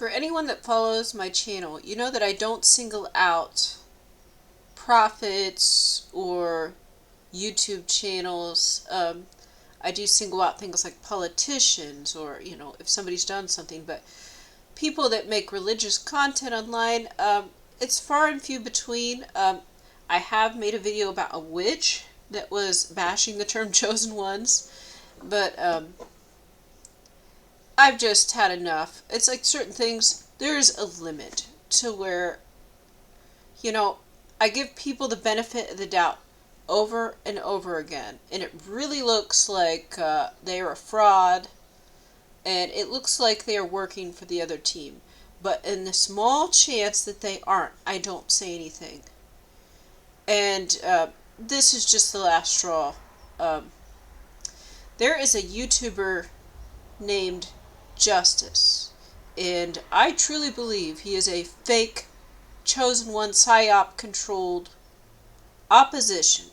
For anyone that follows my channel, you know that I don't single out prophets or YouTube channels. I do single out things like politicians or, if somebody's done something, but people that make religious content online, it's far and few between. I have made a video about a witch that was bashing the term chosen ones, but I've just had enough. It's like certain things, there's a limit to where, I give people the benefit of the doubt over and over again, and it really looks like they are a fraud, and it looks like they are working for the other team. But in the small chance that they aren't, I don't say anything. And this is just the last straw. There is a YouTuber named Justice, and I truly believe he is a fake chosen one PSY-OP controlled opposition,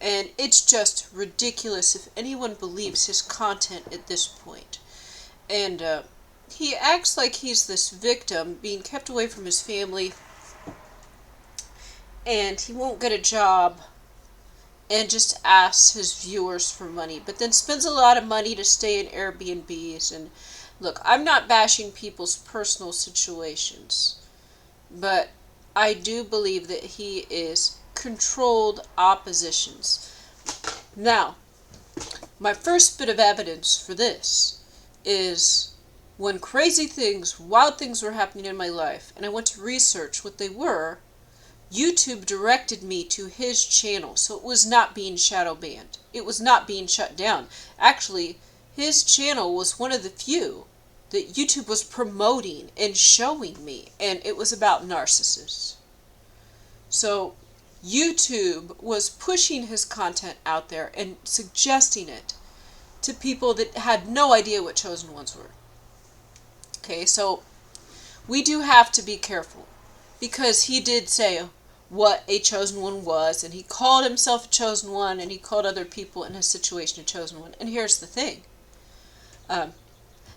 and it's just ridiculous if anyone believes his content at this point. And he acts like he's this victim being kept away from his family, and he won't get a job, and just asks his viewers for money, but then spends a lot of money to stay in Airbnbs. And look, I'm not bashing people's personal situations, but I do believe that he is controlled oppositions. Now, my first bit of evidence for this is when crazy things, wild things were happening in my life, and I went to research what they were, YouTube directed me to his channel, so it was not being shadow banned. It was not being shut down. Actually, his channel was one of the few that YouTube was promoting and showing me, and it was about narcissists. So YouTube was pushing his content out there and suggesting it to people that had no idea what chosen ones were. Okay, so we do have to be careful, because he did say what a chosen one was, and he called himself a chosen one, and he called other people in his situation a chosen one. And here's the thing.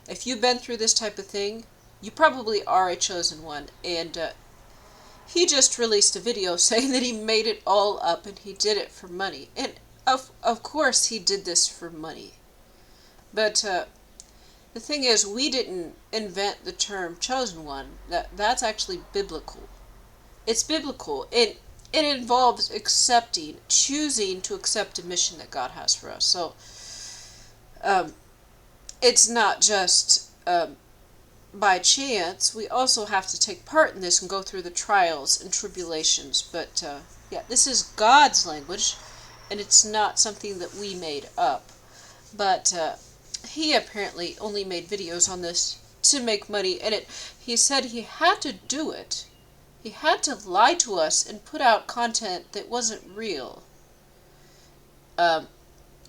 If you've been through this type of thing, you probably are a chosen one. And he just released a video saying that he made it all up and he did it for money. And of course he did this for money. But the thing is, we didn't invent the term chosen one. That's actually biblical. It's biblical. It involves choosing to accept a mission that God has for us. So it's not just by chance. We also have to take part in this and go through the trials and tribulations. But yeah, this is God's language, and it's not something that we made up. But he apparently only made videos on this to make money, and he said he had to do it. He had to lie to us and put out content that wasn't real to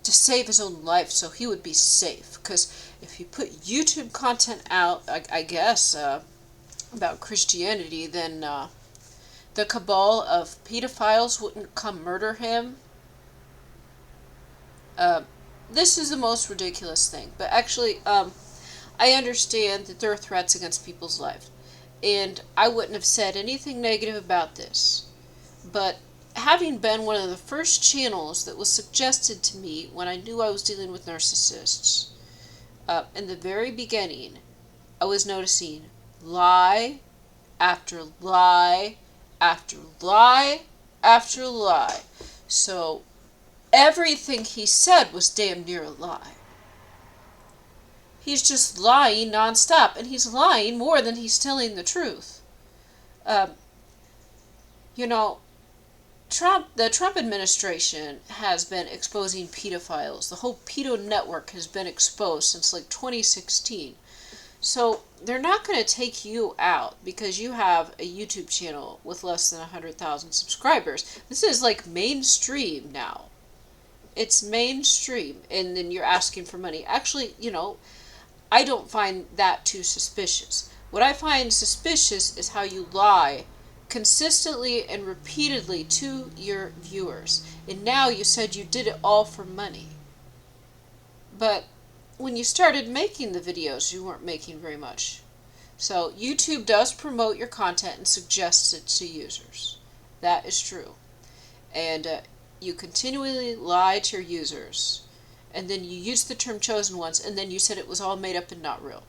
save his own life, so he would be safe. Because if he put YouTube content out, I guess, about Christianity, then the cabal of pedophiles wouldn't come murder him. This is the most ridiculous thing. But actually, I understand that there are threats against people's lives, and I wouldn't have said anything negative about this. But having been one of the first channels that was suggested to me when I knew I was dealing with narcissists, in the very beginning, I was noticing lie after lie after lie after lie. So everything he said was damn near a lie. He's just lying nonstop, and he's lying more than he's telling the truth. The Trump administration has been exposing pedophiles. The whole pedo network has been exposed since like 2016. So they're not going to take you out because you have a YouTube channel with less than 100,000 subscribers. This is like mainstream now. It's mainstream, and then you're asking for money. Actually, I don't find that too suspicious. What I find suspicious is how you lie consistently and repeatedly to your viewers. And now you said you did it all for money. But when you started making the videos, you weren't making very much. So YouTube does promote your content and suggests it to users. That is true. And you continually lie to your users. And then you use the term chosen ones, and then you said it was all made up and not real.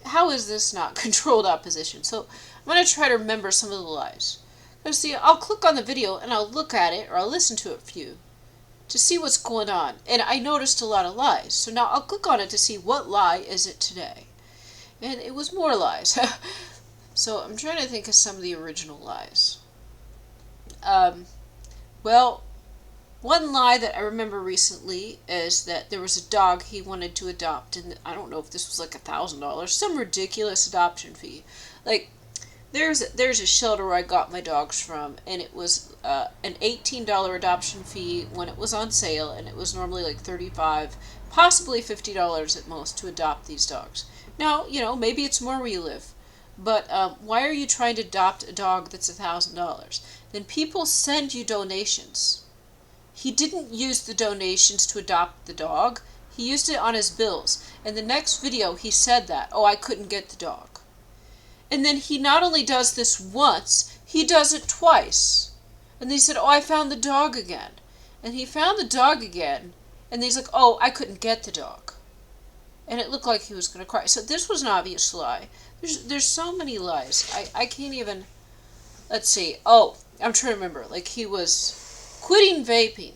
How is this not controlled opposition? So I'm going to try to remember some of the lies. Because see, I'll click on the video and I'll look at it, or I'll listen to it for you to see what's going on. And I noticed a lot of lies. So now I'll click on it to see what lie is it today. And it was more lies. So I'm trying to think of some of the original lies. Well, one lie that I remember recently is that there was a dog he wanted to adopt, and I don't know if this was like $1,000, some ridiculous adoption fee. Like, there's a shelter where I got my dogs from, and it was an $18 adoption fee when it was on sale, and it was normally like $35, possibly $50 at most to adopt these dogs. Now, maybe it's more where you live, but why are you trying to adopt a dog that's $1,000? Then people send you donations. He didn't use the donations to adopt the dog. He used it on his bills. In the next video, he said that, I couldn't get the dog. And then he not only does this once, he does it twice. And they said, I found the dog again. And he found the dog again, and he's like, I couldn't get the dog. And it looked like he was going to cry. So this was an obvious lie. There's so many lies. I can't even, let's see. I'm trying to remember. Like, he was quitting vaping.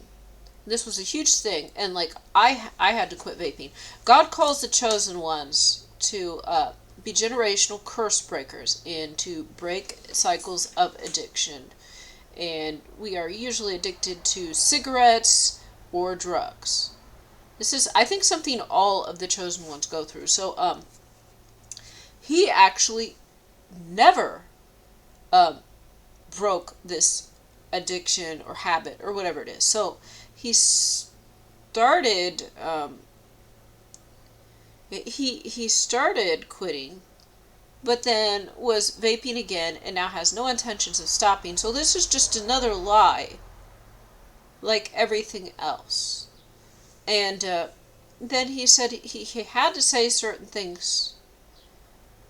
This was a huge thing, and like I had to quit vaping. God calls the chosen ones to be generational curse breakers and to break cycles of addiction. And we are usually addicted to cigarettes or drugs. This is, I think, something all of the chosen ones go through. So he actually never broke this addiction or habit or whatever it is. So he started he started quitting, but then was vaping again and now has no intentions of stopping. So this is just another lie, like everything else. And then he said he had to say certain things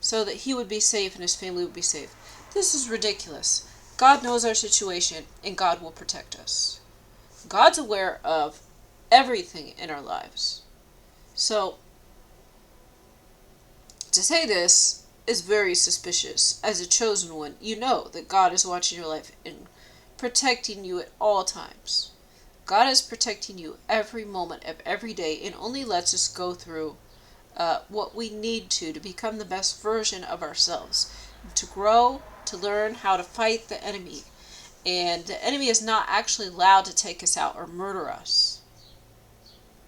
so that he would be safe and his family would be safe. This is ridiculous. God knows our situation, and God will protect us. God's aware of everything in our lives. So, to say this is very suspicious. As a chosen one, you know that God is watching your life and protecting you at all times. God is protecting you every moment of every day, and only lets us go through what we need to become the best version of ourselves, to grow, to learn how to fight the enemy. And the enemy is not actually allowed to take us out or murder us.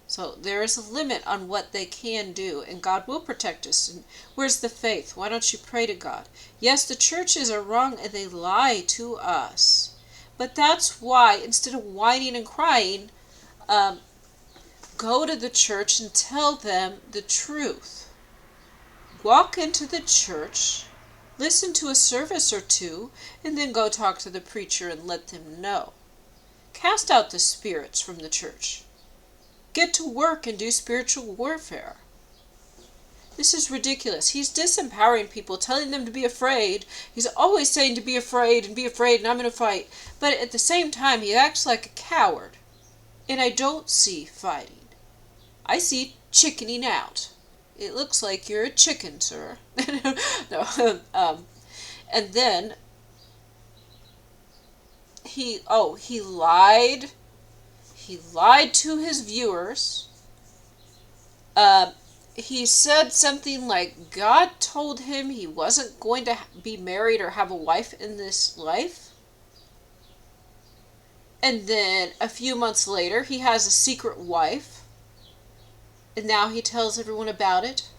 So there is a limit on what they can do, and God will protect us. And where's the faith? Why don't you pray to God? Yes, the churches are wrong and they lie to us. But that's why, instead of whining and crying, go to the church and tell them the truth. Walk into the church, listen to a service or two, and then go talk to the preacher and let them know. Cast out the spirits from the church. Get to work and do spiritual warfare. This is ridiculous. He's disempowering people, telling them to be afraid. He's always saying to be afraid, and I'm going to fight. But at the same time, he acts like a coward. And I don't see fighting. I see chickening out. It looks like you're a chicken, sir. No. And then he lied. He lied to his viewers. He said something like God told him he wasn't going to be married or have a wife in this life. And then a few months later, he has a secret wife. And now he tells everyone about it.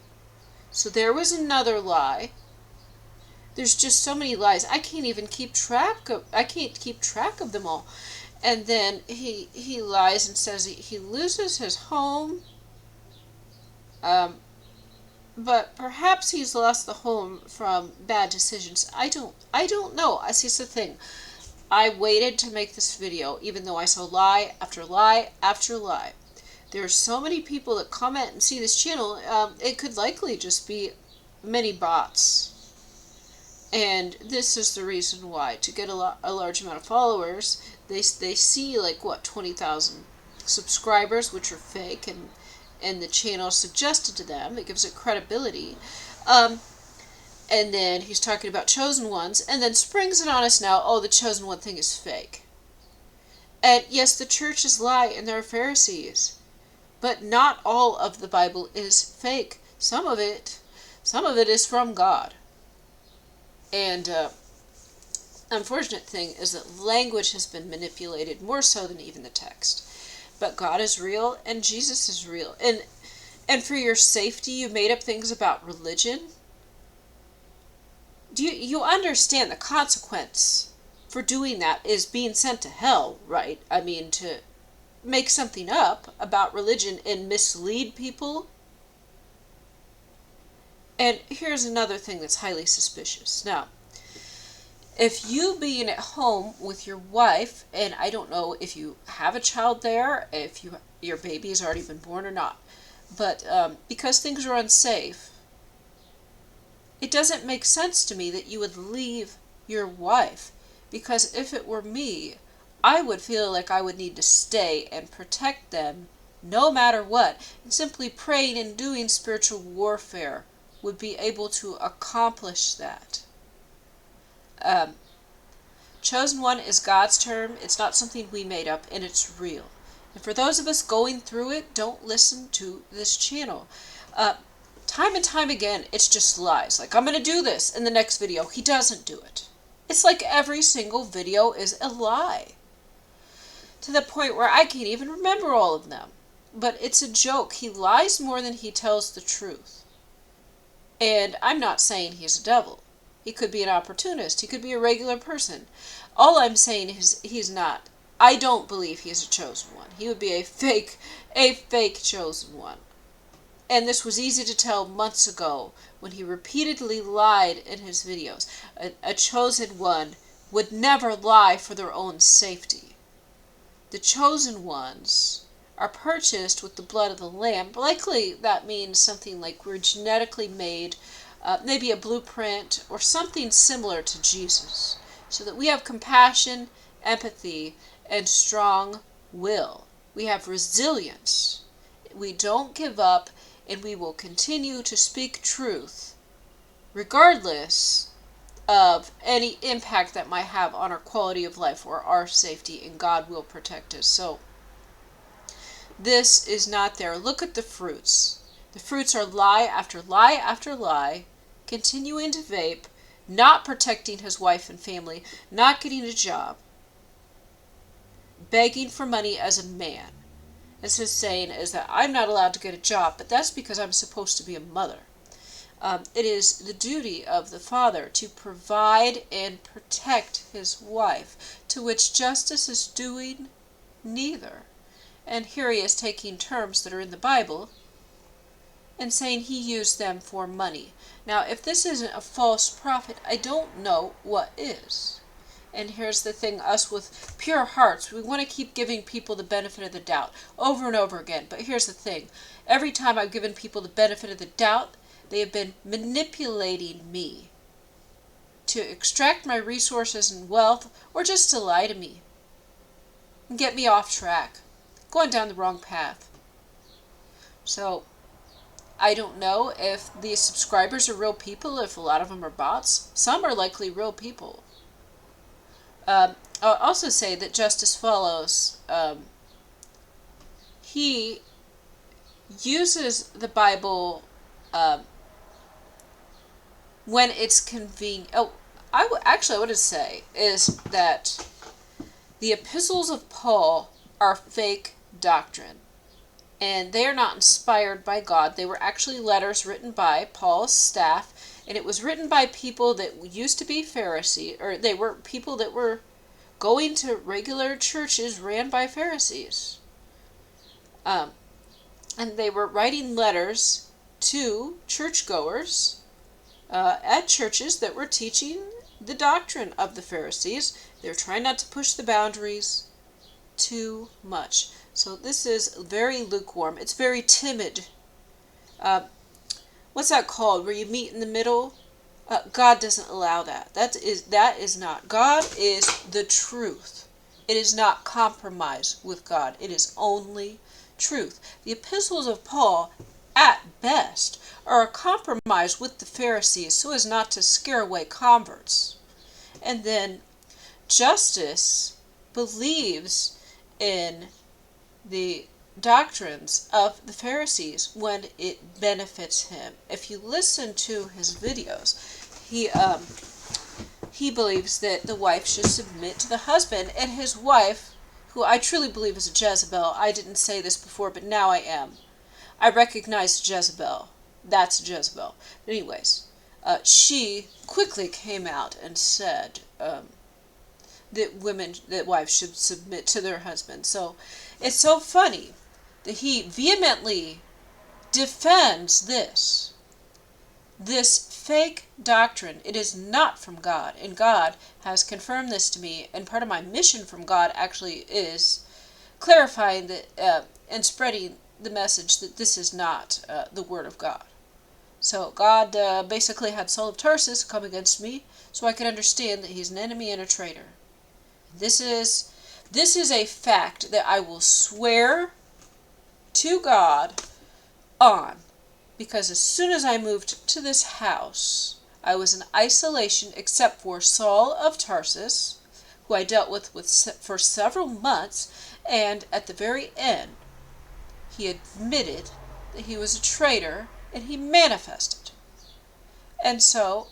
So there was another lie. There's just so many lies. I can't keep track of them all. And then he lies and says he loses his home. But perhaps he's lost the home from bad decisions. I don't know. I see, it's the thing. I waited to make this video, even though I saw lie after lie after lie. There are so many people that comment and see this channel. It could likely just be many bots. And this is the reason why. To get a large amount of followers, they see like what, 20,000 subscribers, which are fake, and the channel suggested to them. It gives it credibility. And then he's talking about chosen ones, and then springs it on us now, oh, the chosen one thing is fake. And yes, the churches lie and they're Pharisees, but not all of the Bible is fake. Some of it is from God. And unfortunate thing is that language has been manipulated more so than even the text. But God is real and Jesus is real. And for your safety, you made up things about religion. Do you understand the consequence for doing that is being sent to hell, right? I mean, to make something up about religion and mislead people. And here's another thing that's highly suspicious. Now, if you being at home with your wife, and I don't know if you have a child there, if your baby has already been born or not, but because things are unsafe, it doesn't make sense to me that you would leave your wife. Because if it were me, I would feel like I would need to stay and protect them no matter what. And simply praying and doing spiritual warfare would be able to accomplish that. Chosen one is God's term. It's not something we made up, and it's real. And for those of us going through it, don't listen to this channel. Time and time again, it's just lies. Like, I'm going to do this in the next video. He doesn't do it. It's like every single video is a lie. To the point where I can't even remember all of them. But it's a joke. He lies more than he tells the truth. And I'm not saying he's a devil. He could be an opportunist. He could be a regular person. All I'm saying is he's not. I don't believe he's a chosen one. He would be a fake chosen one. And this was easy to tell months ago when he repeatedly lied in his videos. A chosen one would never lie for their own safety. The chosen ones are purchased with the blood of the Lamb. Likely that means something like we're genetically made, maybe a blueprint or something similar to Jesus, so that we have compassion, empathy, and strong will. We have resilience. We don't give up, and we will continue to speak truth regardless of any impact that might have on our quality of life or our safety, and God will protect us. So this is not there. Look at the fruits. The fruits are lie after lie after lie, continuing to vape, not protecting his wife and family, not getting a job, begging for money as a man. As his saying is that I'm not allowed to get a job, but that's because I'm supposed to be a mother. It is the duty of the father to provide and protect his wife, to which justice is doing neither. And here he is taking terms that are in the Bible and saying he used them for money. Now, if this isn't a false prophet, I don't know what is. And here's the thing, us with pure hearts, we want to keep giving people the benefit of the doubt over and over again. But here's the thing, every time I've given people the benefit of the doubt, they have been manipulating me to extract my resources and wealth, or just to lie to me and get me off track, going down the wrong path. So I don't know if these subscribers are real people, if a lot of them are bots. Some are likely real people. I'll also say that Justice Follows, he uses the Bible when it's convenient. Oh, I want to say is that the epistles of Paul are fake doctrine. And they are not inspired by God. They were actually letters written by Paul's staff. And it was written by people that used to be Pharisees, or they were people that were going to regular churches ran by Pharisees. And they were writing letters to churchgoers at churches that were teaching the doctrine of the Pharisees. They were trying not to push the boundaries too much. So this is very lukewarm. It's very timid. One what's that called, where you meet in the middle? God doesn't allow that. That is not. God is the truth. It is not compromise with God. It is only truth. The epistles of Paul, at best, are a compromise with the Pharisees so as not to scare away converts. And then Justice believes in the doctrines of the Pharisees when it benefits him. If you listen to his videos, he believes that the wife should submit to the husband, and his wife, who I truly believe is a Jezebel. I didn't say this before, but now I am. I recognize Jezebel. That's a Jezebel. But anyways, she quickly came out and said that wives should submit to their husbands. So it's so funny that he vehemently defends this fake doctrine. It is not from God, and God has confirmed this to me, and part of my mission from God actually is clarifying that and spreading the message that this is not the Word of God. So God basically had Saul of Tarsus come against me so I could understand that he's an enemy and a traitor. This is a fact that I will swear to God on, because as soon as I moved to this house, I was in isolation except for Saul of Tarsus, who I dealt with for several months, and at the very end, he admitted that he was a traitor, and he manifested. And so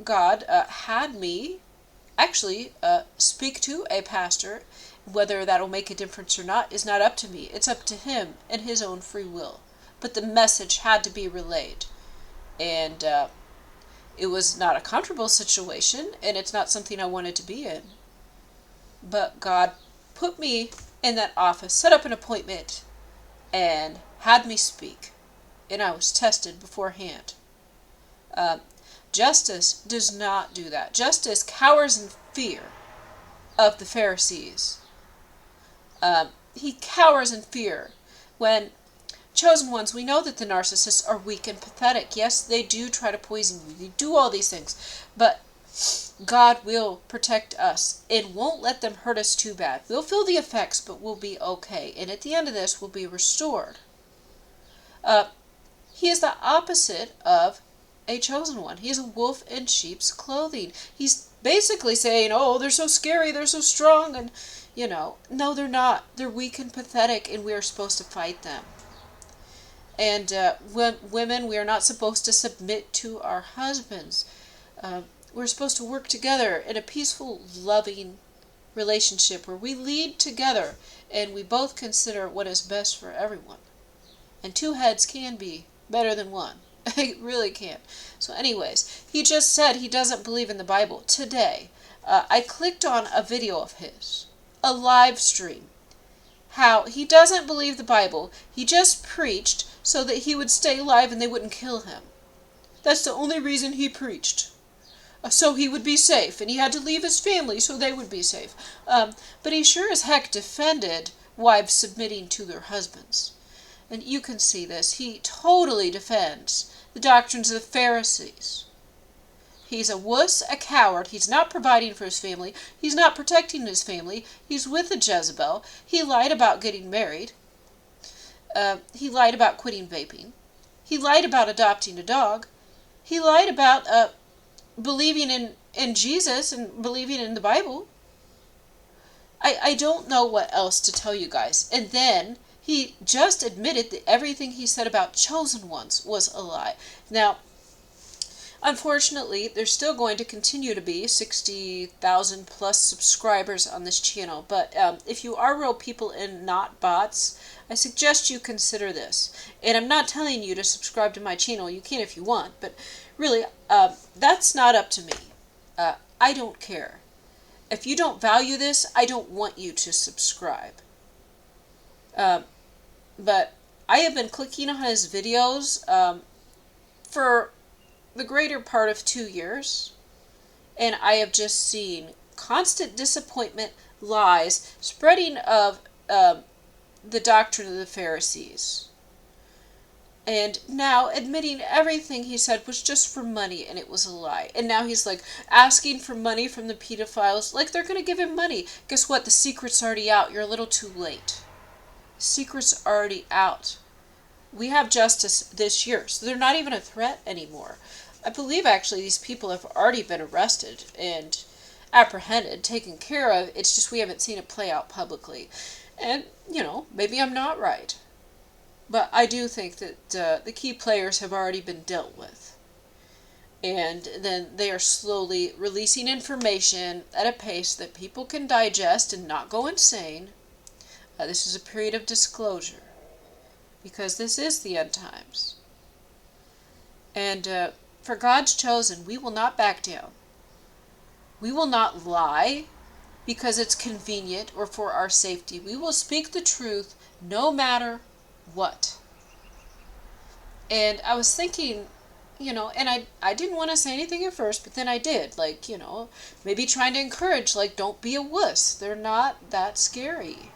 God had me actually speak to a pastor. Whether that'll make a difference or not is not up to me. It's up to him and his own free will. But the message had to be relayed. And it was not a comfortable situation, and it's not something I wanted to be in. But God put me in that office, set up an appointment, and had me speak. And I was tested beforehand. Justice does not do that. Justice cowers in fear of the Pharisees. He cowers in fear. When chosen ones, we know that the narcissists are weak and pathetic. Yes, they do try to poison you. They do all these things. But God will protect us and won't let them hurt us too bad. We'll feel the effects, but we'll be okay. And at the end of this, we'll be restored. He is the opposite of a chosen one. He is a wolf in sheep's clothing. He's basically saying, oh, they're so scary, they're so strong, and, no, they're not. They're weak and pathetic, and we are supposed to fight them. And women, we are not supposed to submit to our husbands. We're supposed to work together in a peaceful, loving relationship where we lead together, and we both consider what is best for everyone. And two heads can be better than one. It really can. So anyways, he just said he doesn't believe in the Bible. Today, I clicked on a video of his, a live stream, how he doesn't believe the Bible. He just preached so that he would stay alive and they wouldn't kill him. That's the only reason he preached. So he would be safe, and he had to leave his family so they would be safe. But he sure as heck defended wives submitting to their husbands. And you can see this. He totally defends the doctrines of the Pharisees. He's a wuss, a coward. He's not providing for his family. He's not protecting his family. He's with a Jezebel. He lied about getting married. He lied about quitting vaping. He lied about adopting a dog. He lied about believing in Jesus and believing in the Bible. I don't know what else to tell you guys. And then he just admitted that everything he said about chosen ones was a lie. Now, unfortunately, there's still going to continue to be 60,000 plus subscribers on this channel. But if you are real people and not bots, I suggest you consider this. And I'm not telling you to subscribe to my channel. You can if you want. But really, that's not up to me. I don't care. If you don't value this, I don't want you to subscribe. But I have been clicking on his videos for the greater part of 2 years, and I have just seen constant disappointment, lies, spreading of the doctrine of the Pharisees. And now admitting everything he said was just for money and it was a lie. And now he's like asking for money from the pedophiles, like they're going to give him money. Guess what? The secret's already out. You're a little too late. The secret's already out. We have justice this year, so they're not even a threat anymore. I believe actually these people have already been arrested and apprehended, taken care of. It's just we haven't seen it play out publicly. And, maybe I'm not right. But I do think that the key players have already been dealt with. And then they are slowly releasing information at a pace that people can digest and not go insane. This is a period of disclosure. Because this is the end times. And for God's chosen, we will not back down. We will not lie because it's convenient or for our safety. We will speak the truth no matter what. And I was thinking, and I didn't want to say anything at first, but then I did. Maybe trying to encourage, don't be a wuss. They're not that scary.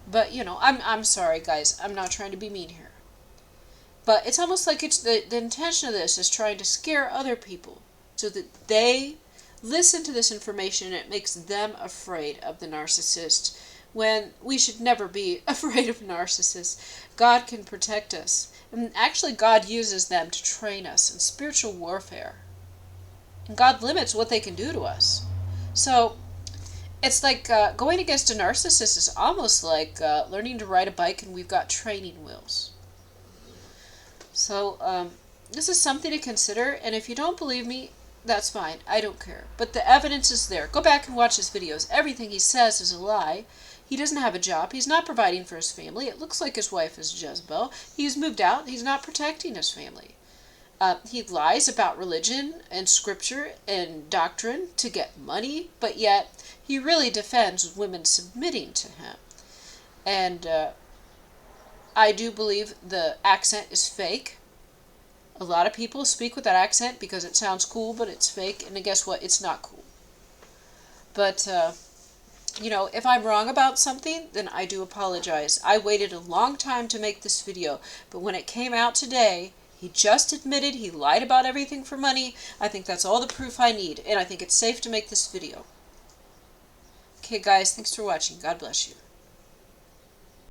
But, I'm sorry, guys. I'm not trying to be mean here. But it's almost like it's the intention of this is trying to scare other people so that they listen to this information and it makes them afraid of the narcissist when we should never be afraid of narcissists. God can protect us. And actually, God uses them to train us in spiritual warfare. And God limits what they can do to us. So, it's like going against a narcissist is almost like learning to ride a bike and we've got training wheels. So, this is something to consider. And if you don't believe me, that's fine. I don't care. But the evidence is there. Go back and watch his videos. Everything he says is a lie. He doesn't have a job. He's not providing for his family. It looks like his wife is Jezebel. He's moved out. He's not protecting his family. He lies about religion and scripture and doctrine to get money, but yet he really defends women submitting to him. And I do believe the accent is fake. A lot of people speak with that accent because it sounds cool, but it's fake. And guess what? It's not cool. But, if I'm wrong about something, then I do apologize. I waited a long time to make this video, but when it came out today, he just admitted he lied about everything for money. I think that's all the proof I need, and I think it's safe to make this video. Okay, guys, thanks for watching. God bless you.